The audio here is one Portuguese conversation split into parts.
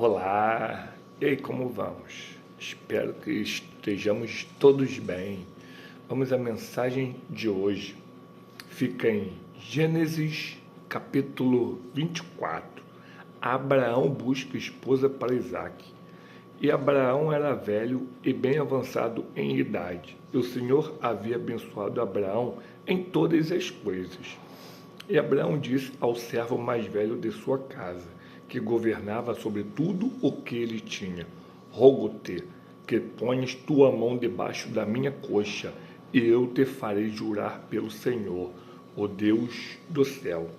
Olá, e aí, como vamos? Espero que estejamos todos bem. Vamos à mensagem de hoje. Fica em Gênesis capítulo 24. Abraão busca esposa para Isaque. E Abraão era velho e bem avançado em idade. E o Senhor havia abençoado Abraão em todas as coisas. E Abraão disse ao servo mais velho de sua casa, que governava sobre tudo o que ele tinha: Rogo-te que ponhas tua mão debaixo da minha coxa, e eu te farei jurar pelo Senhor, o Deus do céu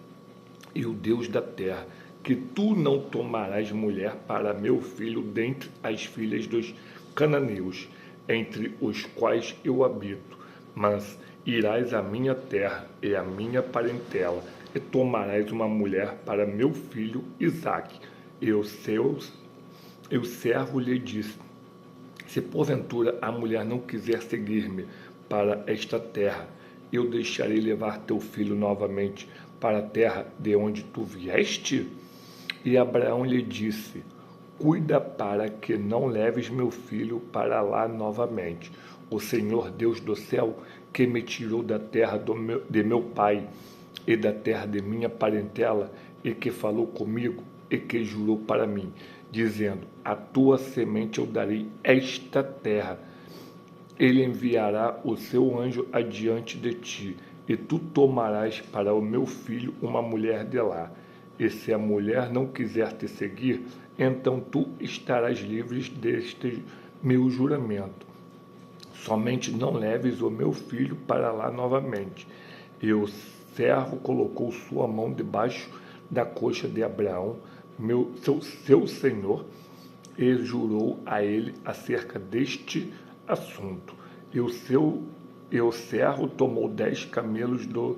e o Deus da terra, que tu não tomarás mulher para meu filho dentre as filhas dos cananeus, entre os quais eu habito, mas irás à minha terra e à minha parentela, e tomarás uma mulher para meu filho Isaque. E o servo lhe disse: se porventura a mulher não quiser seguir-me para esta terra, eu deixarei levar teu filho novamente para a terra de onde tu vieste? E Abraão lhe disse: cuida para que não leves meu filho para lá novamente. O Senhor Deus do céu, que me tirou da terra de meu pai e da terra de minha parentela, e que falou comigo e que jurou para mim, dizendo: a tua semente eu darei esta terra. Ele enviará o seu anjo adiante de ti, e tu tomarás para o meu filho uma mulher de lá. E se a mulher não quiser te seguir, então tu estarás livre deste meu juramento. Somente não leves o meu filho para lá novamente. E o servo colocou sua mão debaixo da coxa de Abraão, seu senhor, e jurou a ele acerca deste assunto. E o servo tomou 10 camelos dos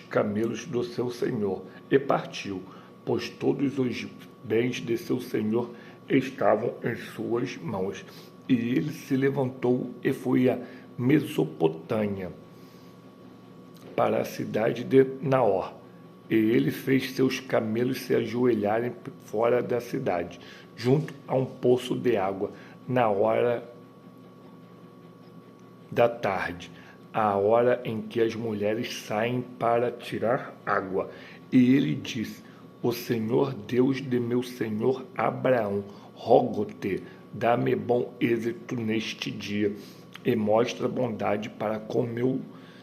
camelos do seu senhor e partiu, pois todos os bens de seu senhor estavam em suas mãos. E ele se levantou e foi a Mesopotâmia, para a cidade de Naor. E ele fez seus camelos se ajoelharem fora da cidade, junto a um poço de água, na hora da tarde, a hora em que as mulheres saem para tirar água. E ele disse: o Senhor Deus de meu senhor Abraão, rogo-te, dá-me bom êxito neste dia, e mostra bondade para com meu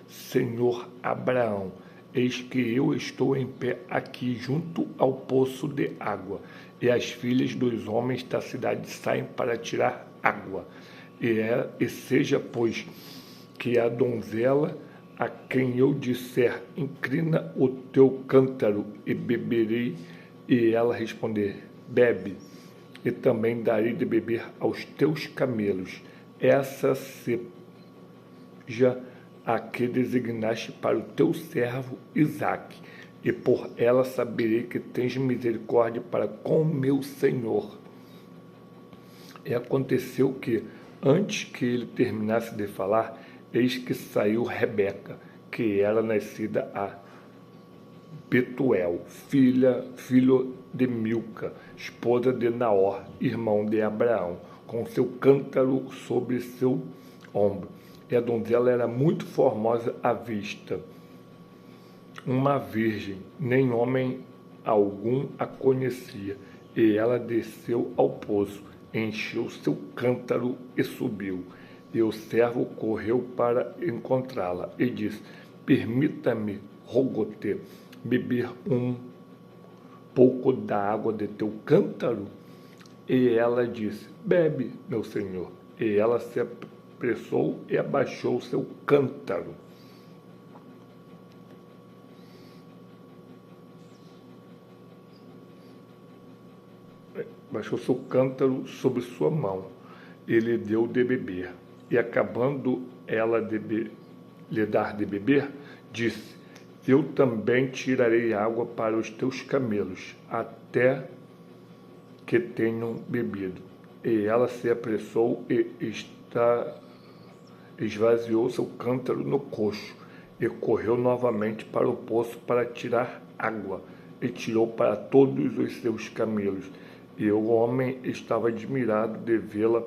senhor Abraão. Eis que eu estou em pé aqui junto ao poço de água, e as filhas dos homens da cidade saem para tirar água. E seja, pois, que a donzela a quem eu disser: inclina o teu cântaro e beberei, e ela responder: bebe, e também darei de beber aos teus camelos. Essa seja a que designaste para o teu servo Isaque, e por ela saberei que tens misericórdia para com meu senhor. E aconteceu que, antes que ele terminasse de falar, eis que saiu Rebeca, que era nascida a Betuel, filho de Milca, esposa de Naor, irmão de Abraão, com seu cântaro sobre seu ombro. E a donzela era muito formosa à vista, uma virgem, nem homem algum a conhecia. E ela desceu ao poço, encheu seu cântaro e subiu. E o servo correu para encontrá-la e disse: permita-me, rogo-te, beber um pouco da água de teu cântaro? E ela disse: bebe, meu senhor. E ela se apressou e abaixou seu cântaro. Baixou seu cântaro sobre sua mão. Ele deu de beber. E acabando ela de lhe dar de beber, disse: eu também tirarei água para os teus camelos, até que tenham bebido. E ela se apressou e esvaziou seu cântaro no coxo, e correu novamente para o poço para tirar água, e tirou para todos os seus camelos, E o homem estava admirado de vê-la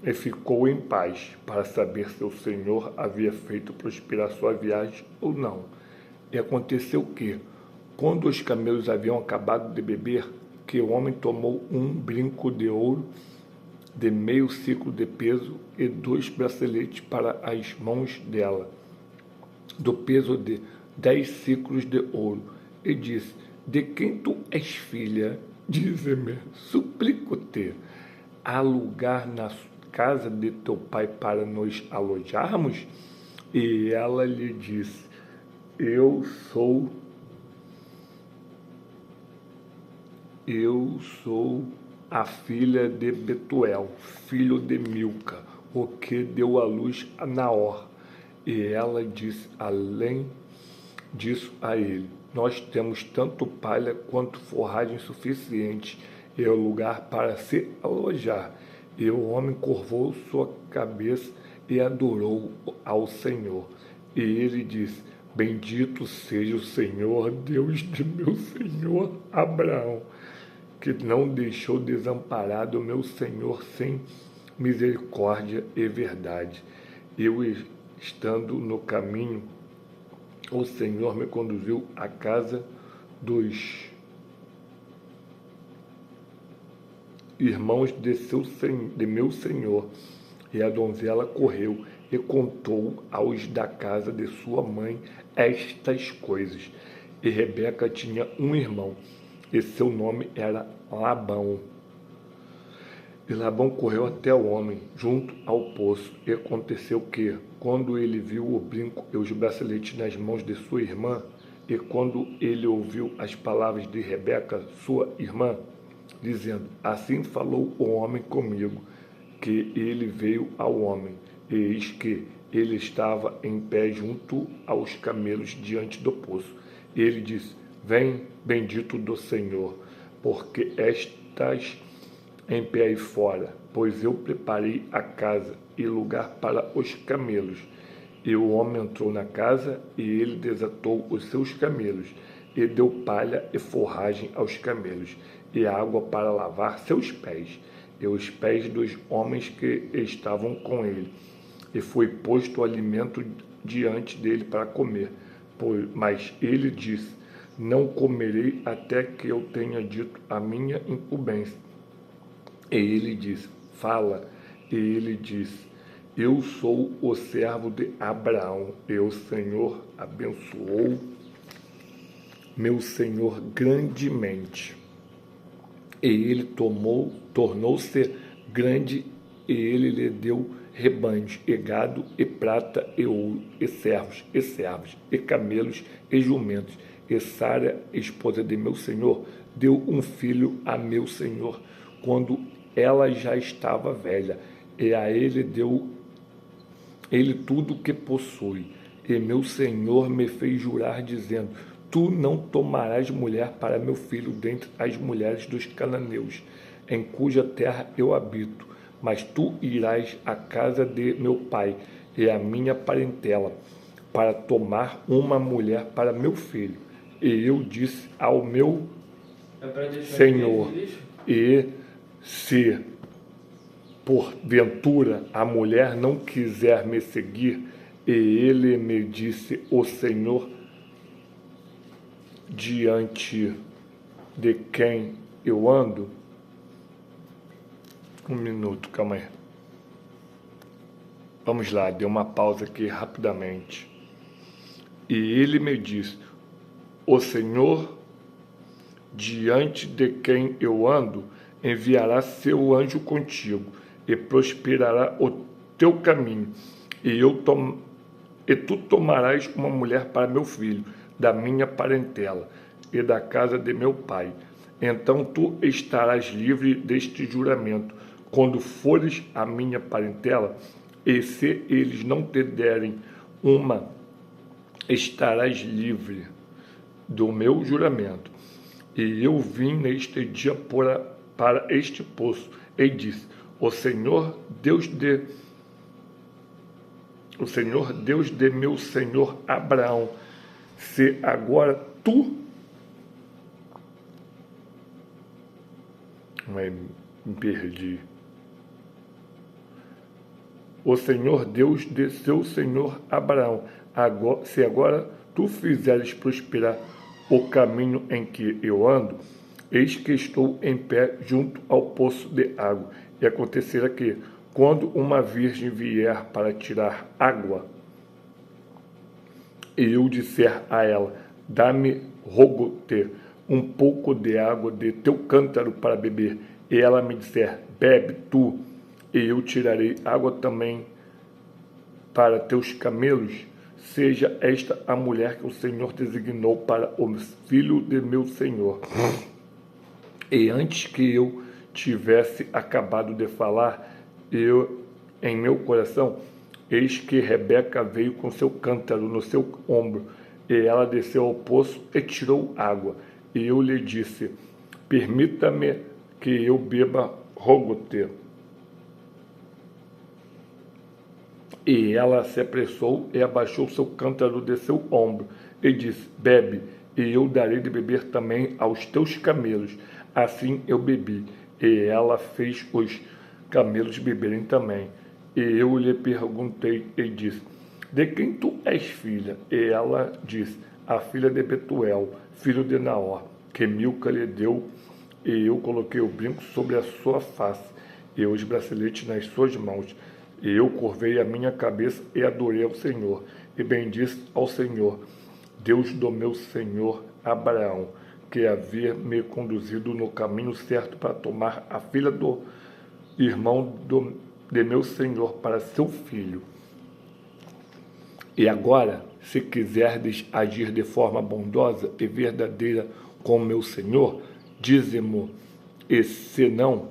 e ficou em paz, para saber se o Senhor havia feito prosperar sua viagem ou não. E aconteceu que, quando os camelos haviam acabado de beber, que o homem tomou um brinco de ouro de meio ciclo de peso e 2 braceletes para as mãos dela, do peso de 10 ciclos de ouro, e disse: de quem tu és filha? Dize-me, suplico-te, há lugar na casa de teu pai para nos alojarmos? E ela lhe disse: eu sou a filha de Betuel, filho de Milca, o que deu à luz a Naor. E ela disse além disso a ele: nós temos tanto palha quanto forragem suficiente e o lugar para se alojar. E o homem curvou sua cabeça e adorou ao Senhor. E ele disse: bendito seja o Senhor, Deus de meu senhor Abraão, que não deixou desamparado o meu senhor sem misericórdia e verdade. Eu, estando no caminho, o Senhor me conduziu à casa dos irmãos de meu senhor, e a donzela correu e contou aos da casa de sua mãe estas coisas. E Rebeca tinha um irmão, e seu nome era Labão. E Labão correu até o homem, junto ao poço, e aconteceu que, quando ele viu o brinco e os braceletes nas mãos de sua irmã, e quando ele ouviu as palavras de Rebeca, sua irmã, dizendo: assim falou o homem comigo, que ele veio ao homem, e eis que ele estava em pé junto aos camelos diante do poço. E ele disse: vem, bendito do Senhor, porque estás em pé aí fora, pois eu preparei a casa e lugar para os camelos. E o homem entrou na casa, e ele desatou os seus camelos, e deu palha e forragem aos camelos, e água para lavar seus pés, e os pés dos homens que estavam com ele. E foi posto o alimento diante dele para comer. Mas ele disse: não comerei até que eu tenha dito a minha incumbência. E ele disse: fala. E ele disse: eu sou o servo de Abraão, e o Senhor abençoou meu senhor grandemente. E ele tornou-se grande, e ele lhe deu rebanhos, e gado, e prata, e ouro, e servos, e camelos, e jumentos. E Sara, esposa de meu senhor, deu um filho a meu senhor, quando ela já estava velha, e a ele deu ele tudo o que possui. E meu senhor me fez jurar, dizendo: tu não tomarás mulher para meu filho dentre as mulheres dos cananeus, em cuja terra eu habito, mas tu irás à casa de meu pai e à minha parentela, para tomar uma mulher para meu filho. E eu disse ao meu senhor: e se porventura a mulher não quiser me seguir, e ele me disse: o Senhor, diante de quem eu ando. Um minuto, calma aí. Vamos lá, deu uma pausa aqui rapidamente. E ele me disse: o Senhor, diante de quem eu ando, enviará seu anjo contigo, e prosperará o teu caminho, e tu tomarás uma mulher para meu filho, da minha parentela, e da casa de meu pai. Então tu estarás livre deste juramento, quando fores à minha parentela, e se eles não te derem uma, estarás livre do meu juramento. E eu vim neste dia para este poço, e disse: o Senhor Deus de meu senhor Abraão, se agora tu Mas me perdi. O Senhor Deus de seu senhor Abraão, se agora tu fizeres prosperar o caminho em que eu ando, eis que estou em pé junto ao poço de água. E acontecerá que, quando uma virgem vier para tirar água, e eu disser a ela, dá-me, rogo-te, um pouco de água de teu cântaro para beber, e ela me disser, bebe tu, e eu tirarei água também para teus camelos, seja esta a mulher que o Senhor designou para o filho de meu senhor. E antes que eu tivesse acabado de falar, em meu coração, eis que Rebeca veio com seu cântaro no seu ombro, e ela desceu ao poço e tirou água. E eu lhe disse, permita-me que eu beba, rogo-te. E ela se apressou e abaixou seu cântaro de seu ombro, e disse, bebe, e eu darei de beber também aos teus camelos. Assim eu bebi, e ela fez os camelos beberem também. E eu lhe perguntei e disse, de quem tu és filha? E ela disse, a filha de Betuel, filho de Naor, que Milca lhe deu, e eu coloquei o brinco sobre a sua face, e os braceletes nas suas mãos. E eu curvei a minha cabeça e adorei ao Senhor, e bendisse ao Senhor, Deus do meu senhor Abraão, que havia me conduzido no caminho certo para tomar a filha do irmão de meu senhor para seu filho. E agora, se quiserdes agir de forma bondosa e verdadeira com meu senhor, dize-mo, e se não,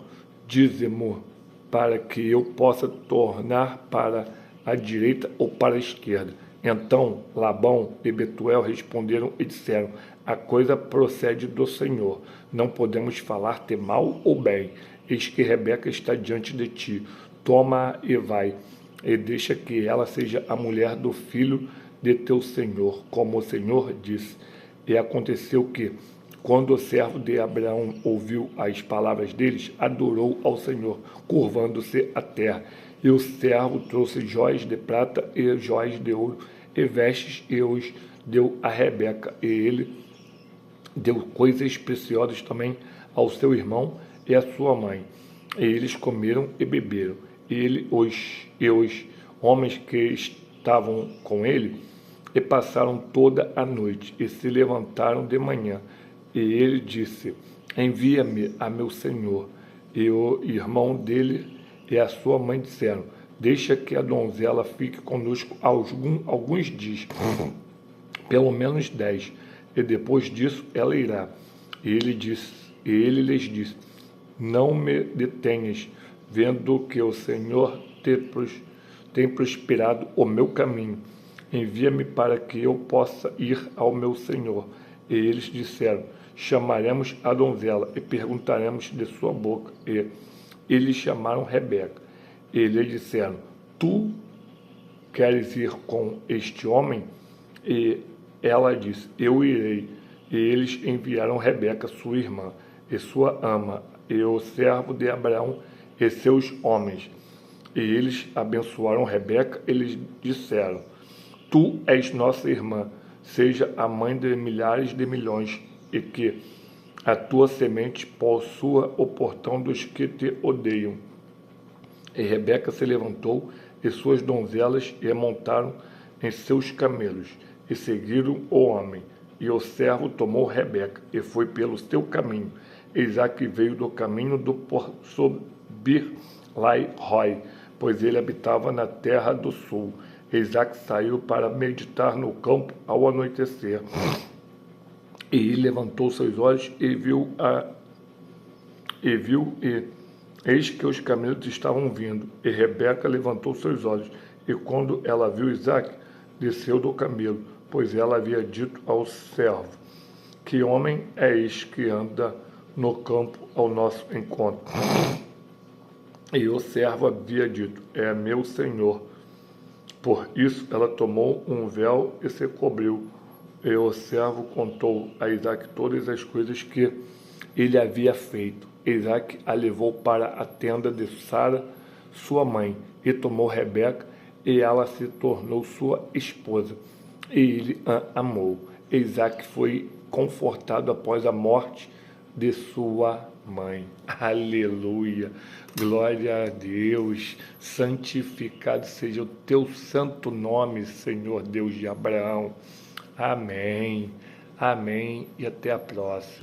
dize-mo, para que eu possa tornar para a direita ou para a esquerda. Então Labão e Betuel responderam e disseram, a coisa procede do Senhor, não podemos falar-te mal ou bem, eis que Rebeca está diante de ti, toma-a e vai, e deixa que ela seja a mulher do filho de teu senhor, como o Senhor disse. E aconteceu que, quando o servo de Abraão ouviu as palavras deles, adorou ao Senhor, curvando-se à terra. E o servo trouxe jóias de prata e jóias de ouro, e vestes, e os deu a Rebeca. E ele deu coisas preciosas também ao seu irmão e à sua mãe. E eles comeram e beberam. E os homens que estavam com ele, e passaram toda a noite, e se levantaram de manhã. E ele disse, envia-me a meu senhor. E o irmão dele e a sua mãe disseram, deixa que a donzela fique conosco alguns dias, pelo menos 10, e depois disso ela irá. E ele lhes disse, não me detenhas, vendo que o Senhor tem prosperado o meu caminho. Envia-me para que eu possa ir ao meu senhor. E eles disseram, chamaremos a donzela e perguntaremos de sua boca. E eles chamaram Rebeca. E lhe disseram, tu queres ir com este homem? E ela disse, eu irei. E eles enviaram Rebeca, sua irmã, e sua ama, e o servo de Abraão, e seus homens. E eles abençoaram Rebeca, e lhes disseram, tu és nossa irmã, seja a mãe de milhares de milhões, e que a tua semente possua o portão dos que te odeiam. E Rebeca se levantou, e suas donzelas, e montaram em seus camelos, e seguiram o homem. E o servo tomou Rebeca, e foi pelo seu caminho. Isaque veio do caminho do poço Bir-Lai-Roi, pois ele habitava na terra do sul. Isaque saiu para meditar no campo ao anoitecer. E levantou seus olhos e viu, eis que os camelos estavam vindo. E Rebeca levantou seus olhos, e quando ela viu Isaque, desceu do camelo, pois ela havia dito ao servo, que homem é este que anda no campo ao nosso encontro? E o servo havia dito, é meu senhor. Por isso ela tomou um véu e se cobriu. E o servo contou a Isaque todas as coisas que ele havia feito. Isaac a levou para a tenda de Sara, sua mãe, e tomou Rebeca, e ela se tornou sua esposa. E ele a amou. Isaac foi confortado após a morte de sua mãe. Aleluia! Glória a Deus! Santificado seja o teu santo nome, Senhor Deus de Abraão. Amém. Amém. E até a próxima.